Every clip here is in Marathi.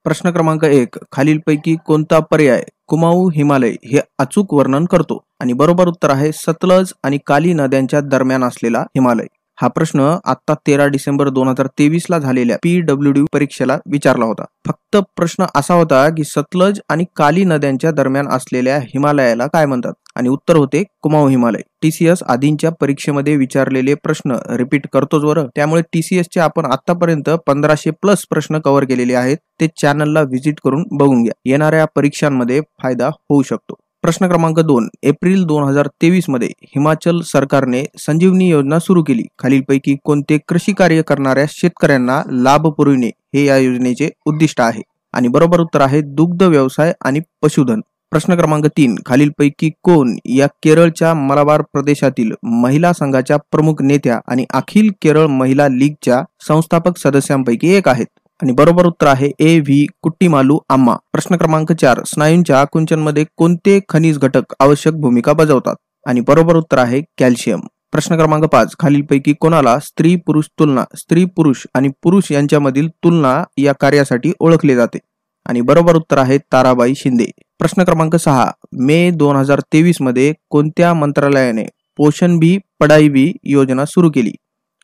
प्रश्न क्रमांक 1. खालीलपैकी कोणता पर्याय कुमाऊ हिमालय हे अचूक वर्णन करतो? आणि बरोबर उत्तर आहे सतलज आणि काली नद्यांच्या दरम्यान असलेला हिमालय. हा प्रश्न आता 13 डिसेंबर 2023 ला झालेल्या PWD परीक्षेला विचारला होता. फक्त प्रश्न असा होता की सतलज आणि काली नद्यांच्या दरम्यान असलेल्या हिमालयाला काय म्हणतात? आणि उत्तर होते कुमाऊ हिमालय. TCS आधींच्या परीक्षेमध्ये विचारलेले प्रश्न रिपीट करतोच बरं. त्यामुळे TCS चे आपण आतापर्यंत 1500+ प्रश्न कव्हर केलेले आहेत. ते चॅनलला व्हिजिट करून बघून घ्या. येणाऱ्या परीक्षांमध्ये फायदा होऊ शकतो. प्रश्न क्रमांक 2. एप्रिल 2023 मध्ये हिमाचल सरकारने संजीवनी योजना सुरू केली. खालीलपैकी कोणते कृषी कार्य करणाऱ्या शेतकऱ्यांना लाभ पुरविणे हे या योजनेचे उद्दिष्ट आहे? आणि बरोबर उत्तर आहे दुग्ध व्यवसाय आणि पशुधन. प्रश्न क्रमांक 3. खालीलपैकी कोण या केरळच्या मलाबार प्रदेशातील महिला संघाच्या प्रमुख नेत्या आणि अखिल केरळ महिला लीगच्या संस्थापक सदस्यांपैकी एक आहेत? आणि बरोबर उत्तर आहे AV कुट्टीमालू अम्मा. प्रश्न क्रमांक 4. स्नायूंच्या आकुंचनमध्ये कोणते खनिज घटक आवश्यक भूमिका बजावतात? आणि बरोबर उत्तर आहे कॅल्शियम. प्रश्न क्रमांक 5. खालीलपैकी कोणाला स्त्री पुरुष तुलना, स्त्री पुरुष आणि पुरुष यांच्यामधील तुलना या कार्यासाठी ओळखले जाते? आणि बरोबर उत्तर आहे ताराबाई शिंदे. प्रश्न क्रमांक 6. मे 2023 मध्ये कोणत्या मंत्रालयाने पोषण भी पढाई भी योजना सुरू केली?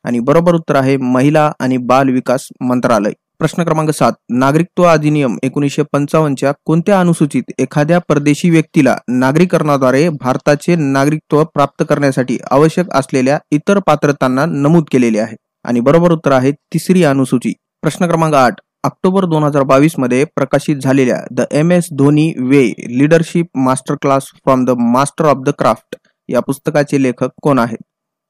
आणि बरोबर उत्तर आहे महिला आणि बाल विकास मंत्रालय. प्रश्न क्रमांक 7. नागरिकत्व अधिनियम 1955 च्या कोणत्या अनुसूचित एखाद्या परदेशी व्यक्तीला नागरिकरणाद्वारे भारताचे नागरिकत्व प्राप्त करण्यासाठी आवश्यक असलेल्या इतर पात्रतांना नमूद केलेले आहे? आणि बरोबर उत्तर आहे 3री अनुसूची. प्रश्न क्रमांक 8. ऑक्टोबर 2022 मध्ये प्रकाशित झालेल्या the MS Dhoni way leadership master class from the master of the craft या पुस्तकाचे लेखक कोण आहेत?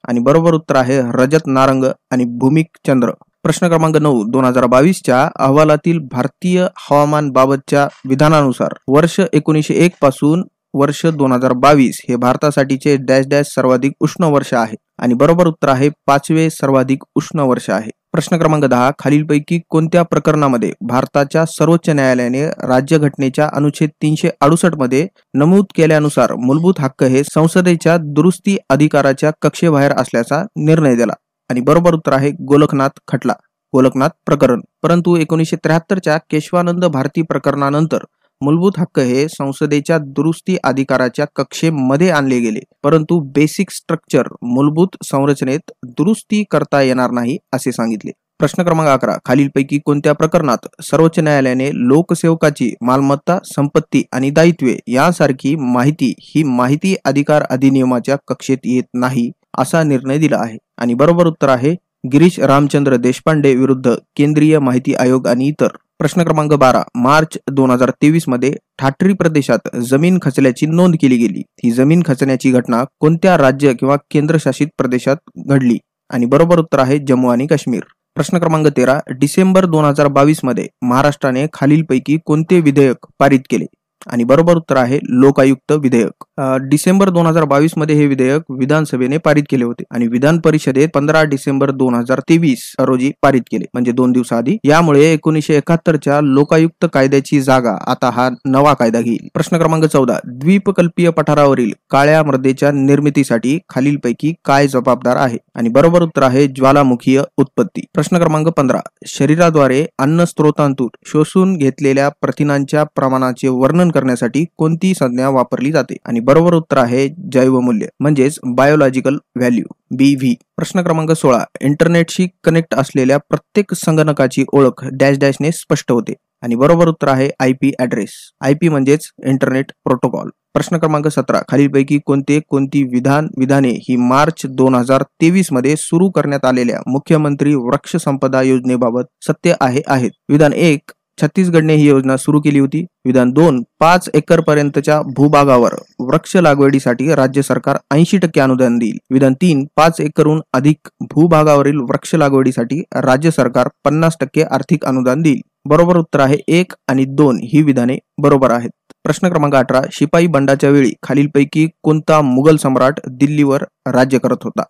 आणि बरोबर उत्तर आहे रजत नारंग आणि भूमिक चंद्र. प्रश्न क्रमांक 9. 2022 च्या अहवालातील भारतीय हवामान बाबतच्या विधानानुसार वर्ष 1901 पासून वर्ष 2022 हे भारतासाठीचे डॅश डॅश सर्वाधिक उष्ण वर्ष आहे? आणि बरोबर उत्तर आहे 5वे सर्वाधिक उष्ण वर्ष आहे. प्रश्न क्रमांक 10. खालीलपैकी कोणत्या प्रकरणामध्ये भारताच्या सर्वोच्च न्यायालयाने राज्यघटनेच्या अनुच्छेद 368 मध्ये नमूद केल्यानुसार मूलभूत हक्क हे संसदेच्या दुरुस्ती अधिकाराच्या कक्षेबाहेर असल्याचा निर्णय दिला? आणि बरोबर उत्तर आहे गोलकनाथ खटला, गोलकनाथ प्रकरण. परंतु 1973 च्या केशवानंद भारती प्रकरणानंतर मूलभूत हक्क हे संसदेच्या दुरुस्ती अधिकाराच्या कक्षेमध्ये आणले गेले, परंतु बेसिक स्ट्रक्चर मूलभूत संरचनेत दुरुस्ती करता येणार नाही असे सांगितले. प्रश्न क्रमांक 11. खालीलपैकी कोणत्या प्रकरणात सर्वोच्च न्यायालयाने लोकसेवकाची मालमत्ता, संपत्ती आणि दायित्वे यासारखी माहिती ही माहिती अधिकार अधिनियमाच्या कक्षेत येत नाही असा निर्णय दिला आहे? आणि बरोबर उत्तर आहे गिरीश रामचंद्र देशपांडे विरुद्ध केंद्रीय माहिती आयोग आणि इतर. प्रश्न क्रमांक 12. मार्च 2023 मध्ये ठाठरी प्रदेशात जमीन खचल्याची नोंद केली गेली. ही जमीन खचण्याची घटना कोणत्या राज्य किंवा केंद्रशासित प्रदेशात घडली? आणि बरोबर उत्तर आहे जम्मू आणि काश्मीर. प्रश्न क्रमांक 13. डिसेंबर 2022 मध्ये महाराष्ट्राने खालीलपैकी कोणते विधेयक पारित केले? आणि बरोबर उत्तर आहे लोकायुक्त विधेयक. डिसेंबर 2022 मध्ये हे विधेयक विधानसभेने पारित केले होते आणि विधान परिषदेत 15 डिसेंबर 2023 रोजी पारित केले, म्हणजे 2 दिवसाआधी. यामुळे 1971 च्या लोकायुक्त कायद्याची जागा आता हा नवा कायदा घेईल. प्रश्न क्रमांक 14. द्वीपकल्पीय पठारावरील काळ्या मृदेच्या निर्मितीसाठी खालीलपैकी काय जबाबदार आहे? आणि बरोबर उत्तर आहे ज्वालामुखीय उत्पत्ती. प्रश्न क्रमांक 15. शरीराद्वारे अन्न स्त्रोतांतून शोषून घेतलेल्या प्रथिनांच्या प्रमाणाचे वर्णन करण्यासाठी कोणती संज्ञा वापरली जाते? आणि बरोबर उत्तर आहे जैवमूल्य म्हणजेच बायोलॉजिकल व्हॅल्यू BV. प्रश्न क्रमांक 16. इंटरनेटशी कनेक्ट असलेल्या प्रत्येक संगणकाची ओळख डॅश डॅशने स्पष्ट होते? आणि बरोबर उत्तर आहे IP ऍड्रेस. IP म्हणजेच इंटरनेट प्रोटोकॉल. प्रश्न क्रमांक 17. खालीलपैकी कोणती विधाने ही मार्च 2023 मध्ये सुरू करण्यात आलेल्या मुख्यमंत्री वृक्ष संपदा योजनेबाबत सत्य आहेत? विधान 1. छत्तीसगडने ही योजना सुरू केली होती. विधान 2. 5 एकर पर्यंतच्या भूभागावर वृक्ष लागवडीसाठी राज्य सरकार 80% अनुदान देईल. विधान 3. 5 एकरहून अधिक भूभागावरील वृक्ष लागवडीसाठी राज्य सरकार 50% आर्थिक अनुदान देईल. बरोबर उत्तर आहे 1 आणि 2 ही विधाने बरोबर आहेत. प्रश्न क्रमांक 18. शिपाई बंडाच्या वेळी खालीलपैकी कोणता मुघल सम्राट दिल्लीवर राज्य करत होता?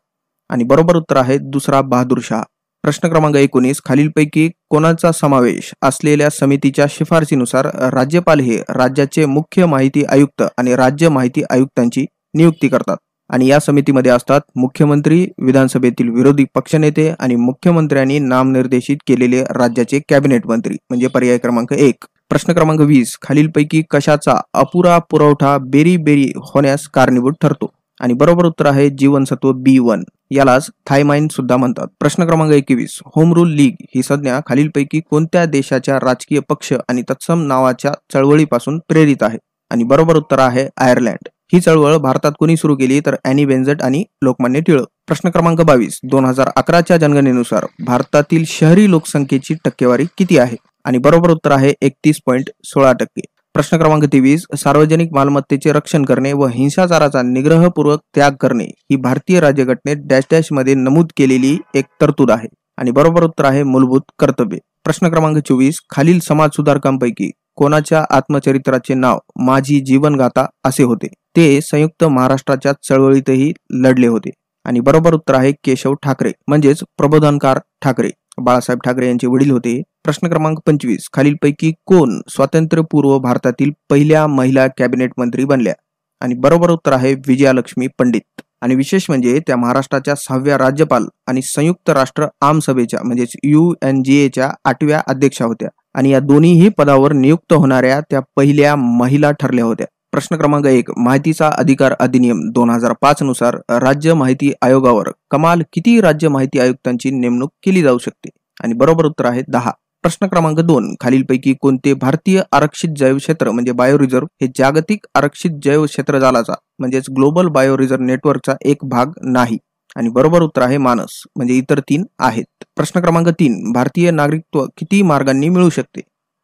आणि बरोबर उत्तर आहे दुसरा बहादूर शाह. प्रश्न क्रमांक 19. खालीलपैकी कोणाचा समावेश असलेल्या समितीच्या शिफारसीनुसार राज्यपाल हे राज्याचे मुख्य माहिती आयुक्त आणि राज्य माहिती आयुक्तांची नियुक्ती करतात? आणि या समितीमध्ये असतात मुख्यमंत्री, विधानसभेतील विरोधी पक्षनेते आणि मुख्यमंत्र्यांनी नामनिर्देशित केलेले राज्याचे कॅबिनेट मंत्री म्हणजे पर्याय क्रमांक 1. प्रश्न क्रमांक 20. खालीलपैकी कशाचा अपुरा पुरवठा बेरी होण्यास कारणीभूत ठरतो? आणि बरोबर उत्तर आहे जीवनसत्व B1. यालाच थायमाइन सुद्धा म्हणतात. प्रश्न क्रमांक 21. होम रूल लीग ही संज्ञा खालीलपैकी कोणत्या देशाच्या राजकीय पक्ष आणि तत्सम नावाच्या चळवळीपासून प्रेरित आहे? आणि बरोबर उत्तर आहे आयर्लंड. ही चळवळ भारतात कोणी सुरू केली तर ॲनी बेझंट आणि लोकमान्य टिळक. प्रश्न क्रमांक 22. 2011च्या जनगणनेनुसार भारतातील शहरी लोकसंख्येची टक्केवारी किती आहे? आणि बरोबर उत्तर आहे 31.16%. प्रश्न क्रमांक 23. सार्वजनिक मालमत्तेचे रक्षण करणे व हिंसाचाराचा निग्रहपूर्वक त्याग करणे ही भारतीय राज्यघटनेत डॅश डॅश मध्ये नमूद केलेली एक तरतूद आहे. आणि बरोबर उत्तर आहे मूलभूत कर्तव्ये. प्रश्न क्रमांक 24. खालील समाज सुधारकांपैकी कोणाच्या आत्मचरित्राचे नाव माझी जीवनगाथा असे होते? ते संयुक्त महाराष्ट्राच्या चळवळीतही लढले होते. आणि बरोबर उत्तर आहे केशव ठाकरे म्हणजेच प्रबोधनकार ठाकरे. बाळासाहेब ठाकरे यांचे वडील होते. प्रश्न क्रमांक 25. खालीलपैकी कोण स्वातंत्र्यपूर्व भारतातील पहिल्या महिला कॅबिनेट मंत्री बनल्या? आणि बरोबर उत्तर आहे विजयालक्ष्मी पंडित. आणि विशेष म्हणजे त्या महाराष्ट्राच्या 6व्या राज्यपाल आणि संयुक्त राष्ट्र आमसभेच्या म्हणजेच UNGA 8व्या अध्यक्षा होत्या. आणि या दोन्हीही पदावर नियुक्त होणाऱ्या त्या पहिल्या महिला ठरल्या होत्या. प्रश्न क्रमांक 1. माहितीचा अधिकार अधिनियम 2005 नुसार राज्य माहिती आयोगावर कमाल किती राज्य माहिती आयुक्तांची नेमणूक केली जाऊ शकते? आणि बरोबर उत्तर आहे 10. प्रश्न क्रमांक 2. खालीलपैकी कोणते भारतीय आरक्षित जैवक्षेत्र म्हणजे बायो रिझर्व हे जागतिक आरक्षित जैव क्षेत्र जालाचा म्हणजेच ग्लोबल बायो रिझर्व नेटवर्कचा एक भाग नाही? आणि बरोबर उत्तर आहे मानस म्हणजे इतर 3 आहेत. प्रश्न क्रमांक 3. भारतीय नागरिकत्व किती मार्गांनी मिळू शकते?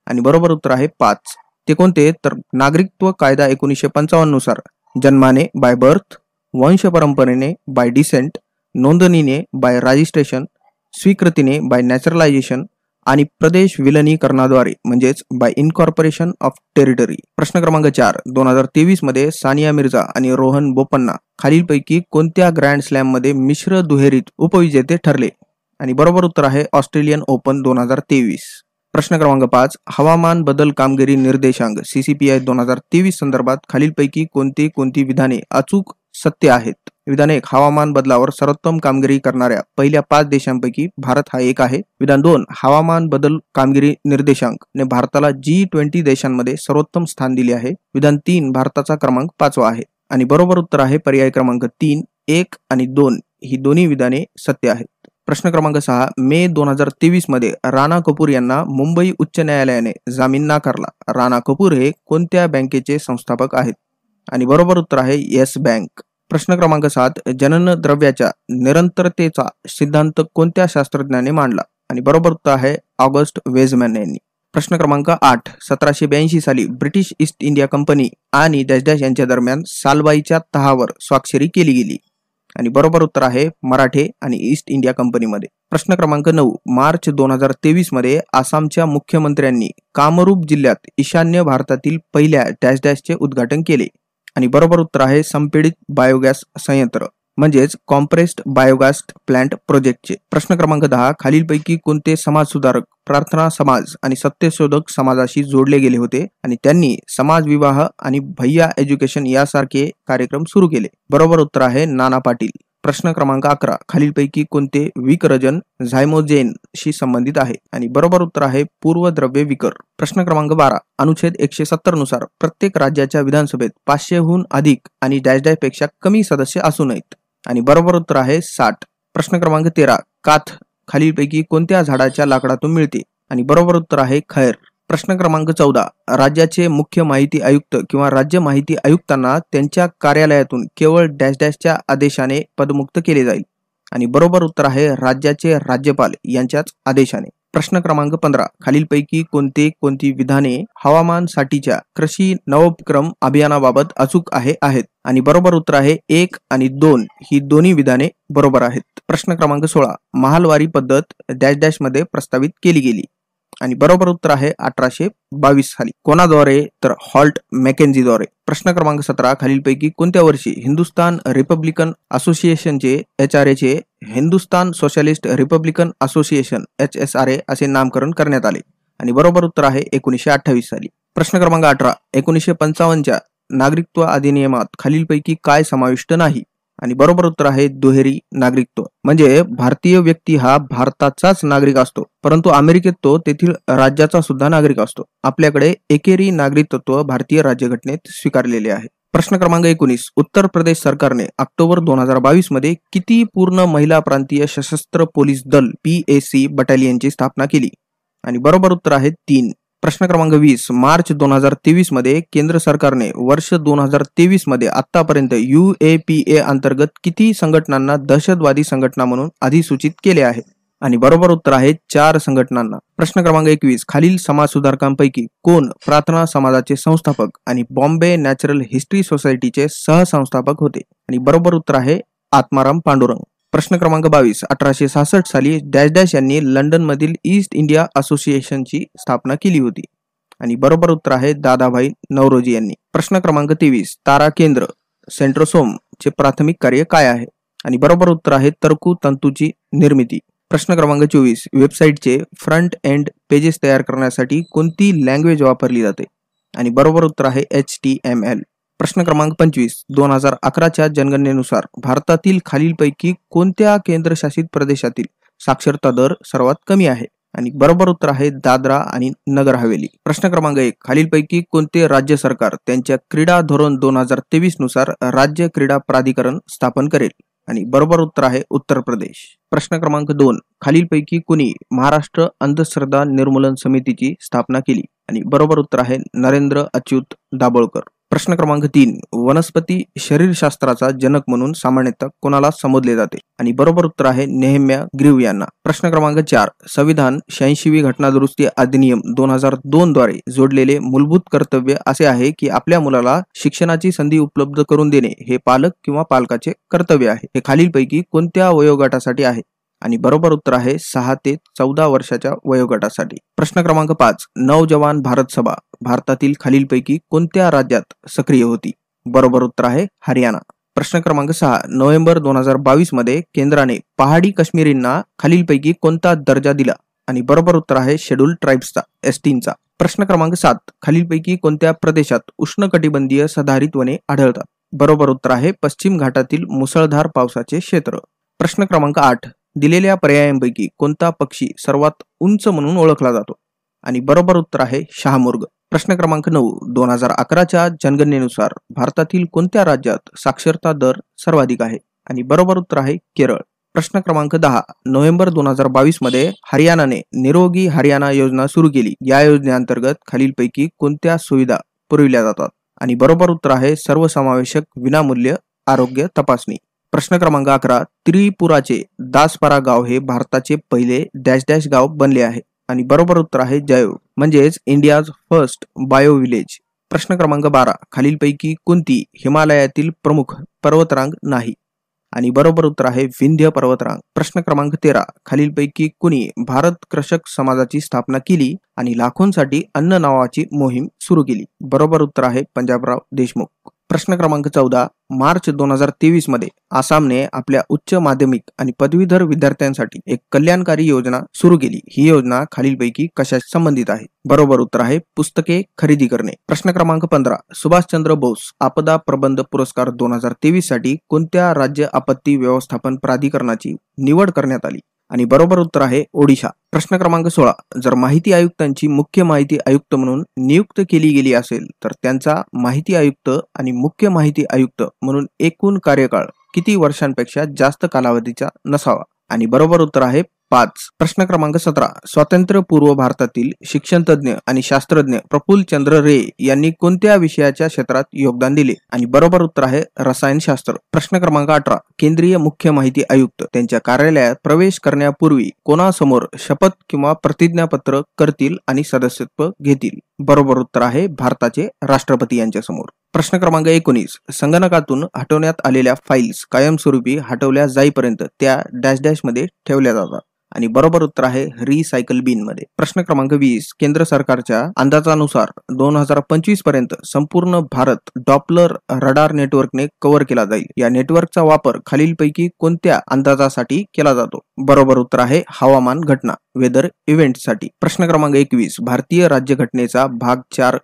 आणि बरोबर उत्तर आहे 5. ते कोणते तर नागरिकत्व कायदा 1955 नुसार जन्माने बाय बर्थ, वंश परंपरेने बाय डिसेंट, नोंदणीने बाय रजिस्ट्रेशन, स्वीकृतीने बाय नॅचरलायझेशन आणि प्रदेश विलिनीकरणाद्वारे म्हणजेच बाय इनकॉर्पोरेशन ऑफ टेरिटरी. प्रश्न क्रमांक 4. 2023 मध्ये सानिया मिर्झा आणि रोहन बोपन्ना खालीलपैकी कोणत्या ग्रँड स्लॅम मध्ये मिश्र दुहेरीत उपविजेते ठरले? आणि बरोबर उत्तर आहे ऑस्ट्रेलियन ओपन 2023. प्रश्न क्रमांक 5. हवामान बदल कामगिरी निर्देशांक CCPI 2023 संदर्भात खालीलपैकी कोणती विधाने अचूक सत्य आहेत? विधान 1. हवामान बदलावर सर्वोत्तम कामगिरी करणाऱ्या पहिल्या 5 देशांपैकी भारत हा एक आहे. विधान 2. हवामान बदल कामगिरी निर्देशांक ने भारताला G20 देशांमध्ये सर्वोत्तम स्थान दिले आहे. विधान 3. भारताचा क्रमांक 5वा आहे. आणि बरोबर उत्तर आहे पर्याय क्रमांक 3. 1 आणि 2 ही दोन्ही विधाने सत्य आहेत. प्रश्न क्रमांक 6. मे 2023 मध्ये राणा कपूर यांना मुंबई उच्च न्यायालयाने जामीन नाकारला. राणा कपूर हे कोणत्या बँकेचे संस्थापक आहेत? आणि बरोबर उत्तर आहे येस बँक. प्रश्न क्रमांक 7. जनन द्रव्याच्या निरंतरतेचा सिद्धांत कोणत्या शास्त्रज्ञाने मांडला? आणि बरोबर उत्तर आहे ऑगस्ट वेझमॅन यांनी. प्रश्न क्रमांक 8. 1782 साली ब्रिटिश ईस्ट इंडिया कंपनी आणि डॅश डॅश यांच्या दरम्यान सालबाईच्या तहावर स्वाक्षरी केली गेली? आणि बरोबर उत्तर आहे मराठे आणि ईस्ट इंडिया कंपनीमध्ये. प्रश्न क्रमांक 9. मार्च 2023 मध्ये आसामच्या मुख्यमंत्र्यांनी कामरूप जिल्ह्यात ईशान्य भारतातील पहिल्या डॅश डॅशचे उद्घाटन केले? आणि बरोबर उत्तर आहे संपीडित बायोगॅस संयंत्र म्हणजेच कॉम्प्रेस्ड बायोगॅस प्लांट प्रोजेक्टचे. प्रश्न क्रमांक 10. खालीलपैकी कोणते समाज सुधारक प्रार्थना समाज आणि सत्यशोधक समाजाशी जोडले गेले होते आणि त्यांनी समाज विवाह आणि भैया एज्युकेशन यासारखे कार्यक्रम सुरू केले? बरोबर उत्तर आहे नाना पाटील. प्रश्न क्रमांक 11. खालीलपैकी कोणते विकरजन झायमोजेनशी संबंधित आहे? आणि बरोबर उत्तर आहे पूर्वद्रव्य विकर. प्रश्न क्रमांक 12. अनुच्छेद 170 नुसार प्रत्येक राज्याच्या विधानसभेत 500हून अधिक आणि डॅश डॅश पेक्षा कमी सदस्य असू नयेत? आणि बरोबर उत्तर आहे 60. प्रश्न क्रमांक 13. काथ खालीलपैकी कोणत्या झाडाच्या लाकडातून मिळते? आणि बरोबर उत्तर आहे खैर. प्रश्न क्रमांक 14. राज्याचे मुख्य माहिती आयुक्त किंवा राज्य माहिती आयुक्तांना त्यांच्या कार्यालयातून केवळ डॅश डॅशच्या आदेशाने पदमुक्त केले जाईल? आणि बरोबर उत्तर आहे राज्याचे राज्यपाल यांच्याच आदेशाने. प्रश्न क्रमांक 15. खालीलपैकी कोणती विधाने हवामानसाठीच्या कृषी नवोपक्रम अभियानाबाबत अचूक आहेत? आणि बरोबर उत्तर आहे 1 आणि 2 ही दोन्ही विधाने बरोबर आहेत. प्रश्न क्रमांक 16. महालवारी पद्धत डॅश डॅश मध्ये प्रस्तावित केली गेली? आणि बरोबर उत्तर आहे 1822 साली. कोणाद्वारे तर हॉल्ट मॅकेन्झीद्वारे. प्रश्न क्रमांक 17. खालीलपैकी कोणत्या वर्षी हिंदुस्तान रिपब्लिकन असोसिएशनचे HRA चे Hindustan socialist Republican association HSRA असे नामकरण करण्यात आले? आणि बरोबर उत्तर आहे 1928 साली. प्रश्न क्रमांक 18. 1955च्या नागरिकत्व अधिनियमात खालीलपैकी काय समाविष्ट नाही? आणि बरोबर उत्तर आहे दुहेरी नागरिकत्व. म्हणजे भारतीय व्यक्ती हा भारताचाच नागरिक असतो, परंतु अमेरिकेत तो तेथील राज्याचा सुद्धा नागरिक असतो. आपल्याकडे एकेरी नागरिकत्व भारतीय राज्यघटनेत स्वीकारलेले आहे. प्रश्न क्रमांक 19. उत्तर प्रदेश सरकारने ऑक्टोबर 2022 मध्ये किती पूर्ण महिला प्रांतीय सशस्त्र पोलीस दल PAC बटालियनची स्थापना केली? आणि बरोबर उत्तर आहे 3. प्रश्न क्रमांक 20. मार्च 2023 मध्ये केंद्र सरकारने वर्ष 2023 मध्ये आतापर्यंत UAPA अंतर्गत किती संघटनांना दहशतवादी संघटना म्हणून अधिसूचित केले आहे? आणि बरोबर उत्तर आहे 4 संघटनांना. प्रश्न क्रमांक 21. खालील समाज सुधारकांपैकी कोण प्रार्थना समाजाचे संस्थापक आणि बॉम्बे नॅचरल हिस्ट्री सोसायटीचे सहसंस्थापक होते? आणि बरोबर उत्तर आहे आत्माराम पांडुरंग. प्रश्न क्रमांक 22. 1866 साली डॅश डॅश यांनी लंडन मधील ईस्ट इंडिया असोसिएशनची स्थापना केली होती? आणि बरोबर उत्तर आहे दादाभाई नौरोजी यांनी. प्रश्न क्रमांक 23. तारा केंद्र सेंट्रोसोम चे प्राथमिक कार्य काय आहे? आणि बरोबर उत्तर आहे तरकू तंतूची निर्मिती. प्रश्न क्रमांक 24. वेबसाईटचे फ्रंट एंड पेजेस तयार करण्यासाठी कोणती लँग्वेज वापरली जाते? आणि बरोबर उत्तर आहे HTML. प्रश्न क्रमांक 25. 2011च्या जनगणनेनुसार भारतातील खालीलपैकी कोणत्या केंद्रशासित प्रदेशातील साक्षरता दर सर्वात कमी आहे? आणि बरोबर उत्तर आहे दादरा आणि नगर हवेली. प्रश्न क्रमांक 1. खालीलपैकी कोणते राज्य सरकार त्यांच्या क्रीडा धोरण 2023 नुसार राज्य क्रीडा प्राधिकरण स्थापन करेल? आणि बरोबर उत्तर आहे उत्तर प्रदेश. प्रश्न क्रमांक 2. खालीलपैकी कुणी महाराष्ट्र अंधश्रद्धा निर्मूलन समितीची स्थापना केली? आणि बरोबर उत्तर आहे नरेंद्र अच्युत दाभोळकर. प्रश्न क्रमांक 3. वनस्पती शरीरशास्त्राचा जनक म्हणून सामान्यतः कोणाला संबोधले जाते? आणि बरोबर उत्तर आहे नेहम्या ग्रीव यांना. प्रश्न क्रमांक 4. संविधान 86वी घटना दुरुस्ती अधिनियम 2002 द्वारे जोडलेले मूलभूत कर्तव्य असे आहे की आपल्या मुलाला शिक्षणाची संधी उपलब्ध करून देणे हे पालक किंवा पालकाचे कर्तव्य आहे. हे खालीलपैकी कोणत्या वयोगटासाठी आहे? आणि बरोबर उत्तर आहे 6 ते 14 वर्षाच्या वयोगटासाठी. प्रश्न क्रमांक 5. नवजवान भारत सभा भारतातील खालीलपैकी कोणत्या राज्यात सक्रिय होती? बरोबर उत्तर आहे हरियाणा. प्रश्न क्रमांक 6. नोव्हेंबर 2022 मध्ये केंद्राने पहाडी काश्मीरींना खालीलपैकी कोणता दर्जा दिला? आणि बरोबर उत्तर आहे शेड्यूल्ड ट्राइब्सचा STचा. प्रश्न क्रमांक 7. खालीलपैकी कोणत्या प्रदेशात उष्णकटिबंधीय सदाहरित वने आढळतात? बरोबर उत्तर आहे पश्चिम घाटातील मुसळधार पावसाचे क्षेत्र. प्रश्न क्रमांक 8. दिलेल्या पर्यायांपैकी कोणता पक्षी सर्वात उंच म्हणून ओळखला जातो? आणि बरोबर उत्तर आहे शहामृग. प्रश्न क्रमांक 9. 2011च्या जनगणनेनुसार भारतातील कोणत्या राज्यात साक्षरता दर सर्वाधिक आहे? आणि बरोबर उत्तर आहे केरळ. प्रश्न क्रमांक 10. नोव्हेंबर 2022 मध्ये हरियाणाने निरोगी हरियाणा योजना सुरू केली. या योजनेअंतर्गत खालीलपैकी कोणत्या सुविधा पुरविल्या जातात? आणि बरोबर उत्तर आहे सर्वसमावेशक विनामूल्य आरोग्य तपासणी. प्रश्न क्रमांक 11. त्रिपुराचे दासपारा गाव हे भारताचे पहिले डॅश डॅश गाव बनले आहे? आणि बरोबर उत्तर आहे जैव म्हणजेच इंडियाज फर्स्ट बायो विलेज. प्रश्न क्रमांक 12. खालीलपैकी कोणती हिमालयातील प्रमुख पर्वतरांग नाही? आणि बरोबर उत्तर आहे विंध्य पर्वतरांग. प्रश्न क्रमांक 13. खालीलपैकी कुणी भारत कृषक समाजाची स्थापना केली आणि लाखोंसाठी अन्न नावाची मोहीम सुरू केली? बरोबर उत्तर आहे पंजाबराव देशमुख. प्रश्न क्रमांक 14. मार्च 2023 मध्ये आसामने आपल्या उच्च माध्यमिक आणि पदवीधर विद्यार्थ्यांसाठी एक कल्याणकारी योजना सुरू केली. ही योजना खालीलपैकी कशाशी संबंधित आहे? बरोबर उत्तर आहे पुस्तके खरेदी करणे. प्रश्न क्रमांक 15. सुभाषचंद्र बोस आपदा प्रबंध पुरस्कार 2023 साठी कोणत्या राज्य आपत्ती व्यवस्थापन प्राधिकरणाची निवड करण्यात आली? आणि बरोबर उत्तर आहे ओडिशा. प्रश्न क्रमांक 16. जर माहिती आयुक्तांची मुख्य माहिती आयुक्त म्हणून नियुक्त केली गेली असेल तर त्यांचा माहिती आयुक्त आणि मुख्य माहिती आयुक्त म्हणून एकूण कार्यकाळ किती वर्षांपेक्षा जास्त कालावधीचा नसावा? आणि बरोबर उत्तर आहे 5. प्रश्न क्रमांक 17. स्वातंत्र्यपूर्व भारतातील शिक्षण तज्ञ आणि शास्त्रज्ञ प्रफुल्ल चंद्र रे यांनी कोणत्या विषयाच्या क्षेत्रात योगदान दिले? आणि बरोबर उत्तर आहे रसायनशास्त्र. प्रश्न क्रमांक 18. केंद्रीय मुख्य माहिती आयुक्त त्यांच्या कार्यालयात प्रवेश करण्यापूर्वी कोणासमोर शपथ किंवा प्रतिज्ञापत्र करतील आणि सदस्यत्व घेतील? बरोबर उत्तर आहे भारताचे राष्ट्रपती यांच्या समोर. प्रश्न क्रमांक 19. संगणकातून हटवण्यात आलेल्या फाईल्स कायमस्वरूपी हटवल्या जाईपर्यंत त्या डॅश डॅश मध्ये ठेवल्या जातात? आणि बरोबर उत्तर आहे रिसायकल बिन मध्ये. प्रश्न क्रमांक 20. केंद्र सरकारच्या अंदाजानुसार 2025 पर्यंत संपूर्ण भारत डॉपलर रडार नेटवर्कने कव्हर केला जाईल. या नेटवर्कचा वापर खालीलपैकी कोणत्या अंदाजासाठी केला जातो? बरोबर उत्तर आहे हवामान घटना. वेदर इव्हेंटसाठी. प्रश्न क्रमांक 21 भारतीय राज्यघटनेचा भाग 4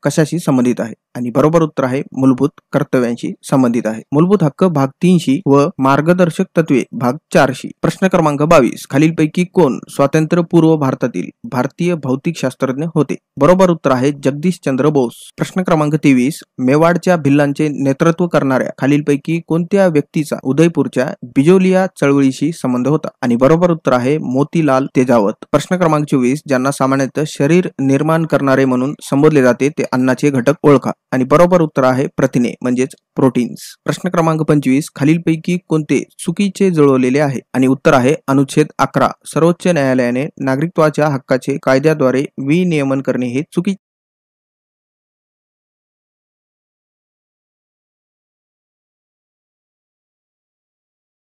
कशाशी संबंधित आहे? आणि बरोबर उत्तर आहे मूलभूत कर्तव्यांशी संबंधित आहे. मूलभूत हक्क भाग 3 व मार्गदर्शक तत्वे भाग 4 प्रश्न क्रमांक 22 खालीलपैकी कोण स्वातंत्र्यपूर्व भारतातील भारतीय भौतिक शास्त्रज्ञ होते? बरोबर उत्तर आहे जगदीशचंद्र बोस. प्रश्न क्रमांक 23 मेवाडच्या भिल्लांचे नेतृत्व करणाऱ्या खालीलपैकी कोणत्या व्यक्तीचा उदयपूरच्या बिजोलिया चळवळीशी संबंध होता? आणि बरोबर उत्तर आहे मोतीलाल तेजावत. प्रश्न क्रमांक 24 ज्यांना सामान्यतः शरीर निर्माण करणारे म्हणून संबोधले जाते ते अन्नाचे घटक ओळखा. आणि बरोबर उत्तर आहे प्रथिने म्हणजेच प्रोटीन्स. प्रश्न क्रमांक 25 खालीलपैकी कोणते चुकीचे जुळवलेले आहे? आणि उत्तर आहे अनुच्छेद 11 सर्वोच्च न्यायालयाने नागरिकत्वाच्या हक्काचे कायद्याद्वारे विनियमन करणे हे